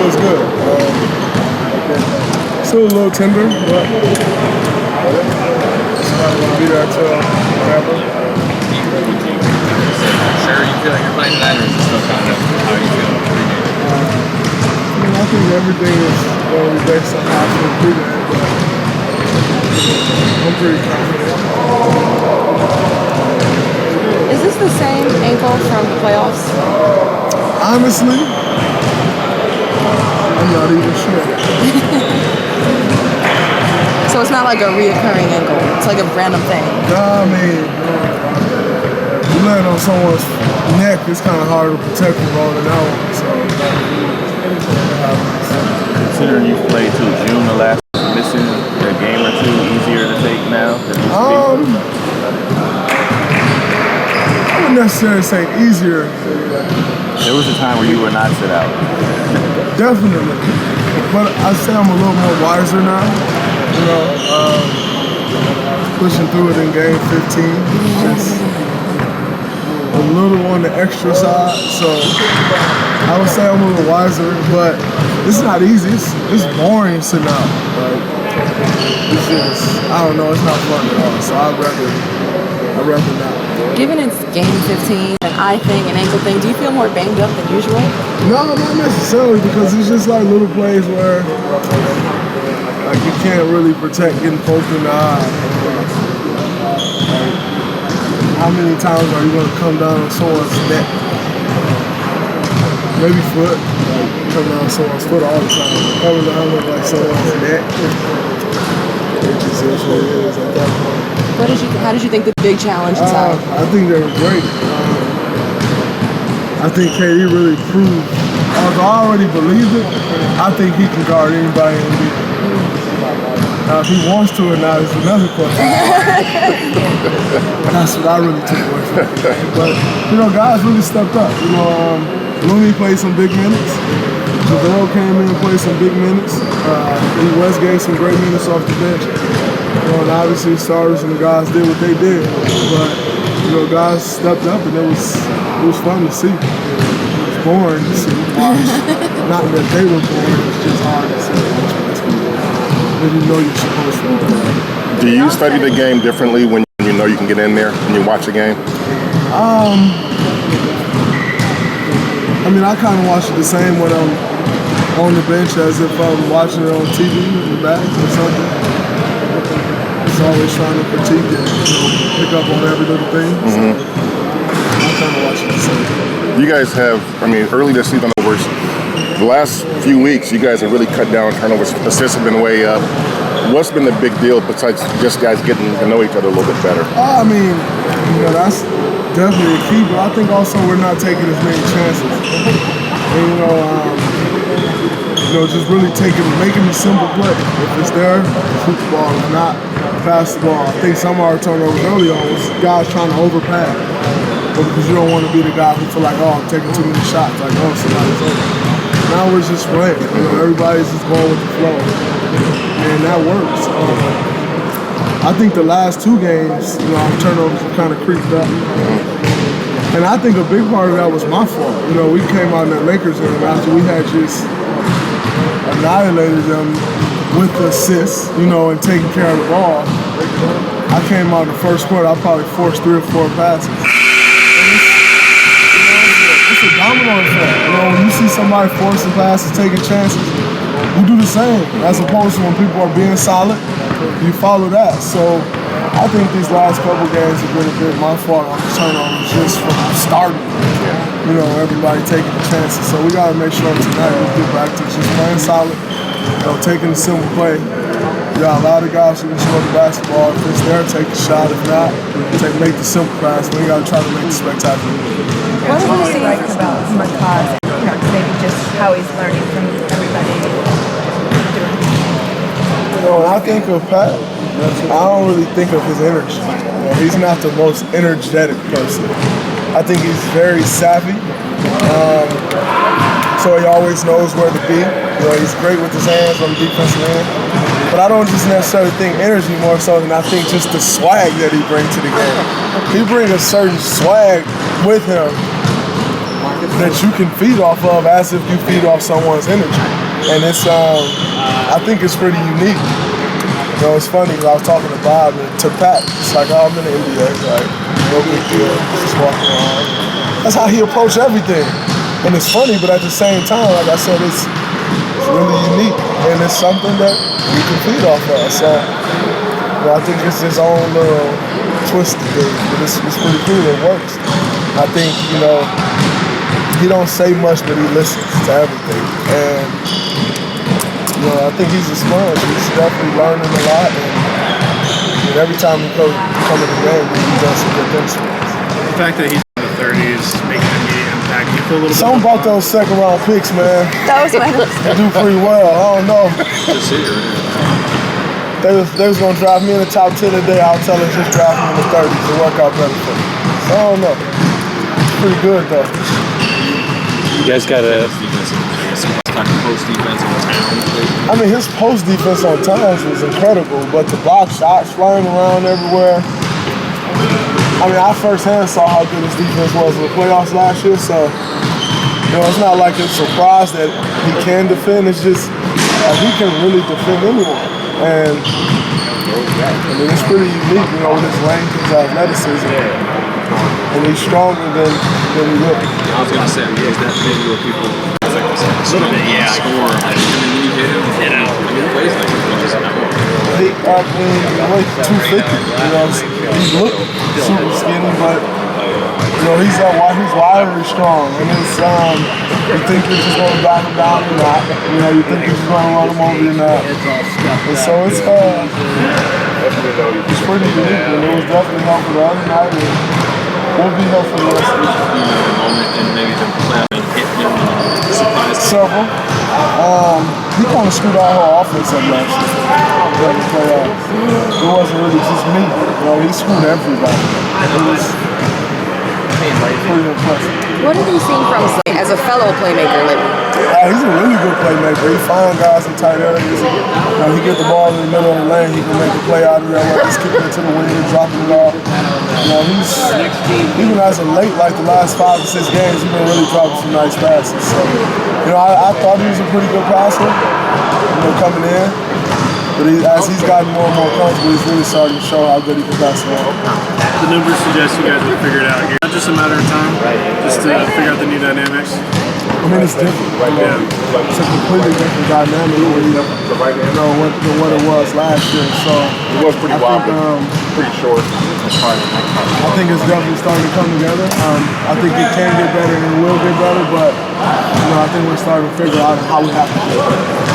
feels good. Still a little tender, but I'm going to be there till whatever. Sure, you feel like you're playing tonight, or is it still kind of how you feel pregame? I think everything is going to be based on how I feel pregame, but I'm pretty confident. Is this the same ankle from the playoffs? Honestly, I'm not even sure. So it's not like a reoccurring ankle. It's like a random thing. Nah, I mean, you land on someone's neck, it's kind of hard to protect from rolling out. So, considering you've played till June the last, missing a game or two easier to take now than it used to be? I wouldn't necessarily say easier. There was a time where you were not sit out. Definitely. But I'd say I'm a little more wiser now. You know, pushing through it in game 15. Just a little on the extra side. So I would say I'm a little wiser, but it's not easy. It's boring sitting out. Like, it's just, I don't know, it's not fun at all. So I'd rather not. Given it's game 15, an eye thing, an ankle thing, do you feel more banged up than usual? No, not necessarily, because it's just like little plays where like you can't really protect getting poked in the eye. Like, how many times are you going to come down on someone's neck? Maybe foot. Like, come down on someone's foot all the time. Coming down on like someone's neck. It just is what it is at that point. How did you think the big challenges are? I think they were great. I think KD really proved, although I already believed it, I think he can guard anybody in the league. Now, if he wants to or not is another question. That's what I really took away from it. But, you know, guys really stepped up. You know, Looney played some big minutes. Javale came in and played some big minutes. West gave some great minutes off the bench. You know, and obviously the starters and the guys did what they did. But, you know, guys stepped up and it was fun to see. It was boring to see. Not that they were boring, it's just hard to see. When you know you're supposed to. Do you study the game differently when you know you can get in there and you watch a game? I mean, I kind of watch it the same when I'm on the bench as if I'm watching it on TV in the back or something. It's always trying to critique it, pick up on every little thing. So I kind of watch it the same. You guys have, I mean, early this season, the last few weeks, you guys have really cut down turnovers. Assists have been way up. What's been the big deal besides just guys getting to know each other a little bit better? I mean, you know, that's definitely a key, but I think also we're not taking as many chances. And, you know, just really making the simple play. If it's there, shoot the ball. If not, pass the ball. I think some of our turnovers early on was guys trying to overpass. But because you don't want to be the guy who feel like, oh, I'm taking too many shots. Like, oh, somebody's over. Now we're just playing. You know, everybody's just going with the flow. And that works. I think the last two games, you know, our turnovers have kind of creeped up. And I think a big part of that was my fault. You know, we came out in that Lakers game after we had just annihilated them with assists, you know, and taking care of the ball. I came out in the first quarter, I probably forced 3 or 4 passes. It's a domino effect. You know, when you see somebody forcing passes, taking chances, you do the same. As opposed to when people are being solid, you follow that. So I think these last couple games have been a bit my fault on the turnovers just from starting. You know, everybody taking the chances. So we got to make sure tonight we get back to just playing solid, you know, taking the simple play. You got a lot of guys who can score the basketball. If it's there, take the shot. If not, make the simple pass. We got to try to make the spectacular. What do you like about McCaw? You know, maybe just how he's learning from everybody. You know, when I think of Pat, I don't really think of his energy. You know, he's not the most energetic person. I think he's very savvy. So he always knows where to be. You know, he's great with his hands on the defensive end. But I don't just necessarily think energy more so than I think just the swag that he brings to the game. He brings a certain swag with him that you can feed off of as if you feed off someone's energy. And it's, I think it's pretty unique. You know, it's funny, I was talking to Bob and to Pat, it's like, oh, I'm in the NBA, like, no big deal, just walking around. That's how he approached everything. And it's funny, but at the same time, like I said, it's really unique. And it's something that you can feed off of. So, you know, I think it's his own little twisted thing, but it's pretty cool, it works. I think, you know, he don't say much, but he listens to everything. And, you know, I think he's a sponge. He's definitely learning a lot. And every time he come in the game, he does some good things for us. The fact that he's in the 30s, making an immediate impact, you feel a little Something about those second round picks, man. That was my They do pretty well. I don't know. They was gonna draft me in the top 10 today. I'll tell them just draft me in the 30s to work out better for me. So I don't know. It's pretty good though. You guys got a Post defense on Towns. I mean, his post defense on Towns was incredible, but the block shots flying around everywhere. I mean, I firsthand saw how good his defense was in the playoffs last year, so you know, it's not like it's a surprise that he can defend. It's just he can really defend anyone, and I mean, it's pretty unique, you know, with his length, his athleticism, and he's stronger than he looks. I was gonna say, is that maybe where people sort of score? I mean, you hit him, I mean, he plays like he's just not. He weighs 250. You know, he looked super skinny, but you know he's wiry strong, and it's you think you're just gonna back him down or not. You know, you think you're just gonna run him over or not. And so it's pretty unique, and it was definitely helpful the other night. And will be helpful the rest of the year. And maybe the playoff and hit him and surprise him. Several. He kind of screwed our whole offense up last year. During the playoffs. It wasn't really just me. You know, he screwed everybody. It was pretty impressive. What have you seen from as a fellow playmaker? Like, He's a really good playmaker. He finds guys in tight areas. You know, he get the ball in the middle of the lane. He can make a play out of there, whether he's kicking it to the wing and dropping it off. You know, he's even as of late, like the last 5 to 6 games, he's been really dropping some nice passes. So, you know, I thought he was a pretty good passer. You know, coming in. But as he's gotten more and more comfortable, he's really starting to show how good he can pass the ball. The numbers suggest you guys will figure it out here. Not just a matter of time, just to figure out the new dynamics. I mean, it's different. Yeah. It's a completely different dynamic when you know what it was last year. So It was pretty wobbly, pretty short. I think it's definitely starting to come together. I think it can get better and it will get better, but you know, I think we're starting to figure out how we have to do it.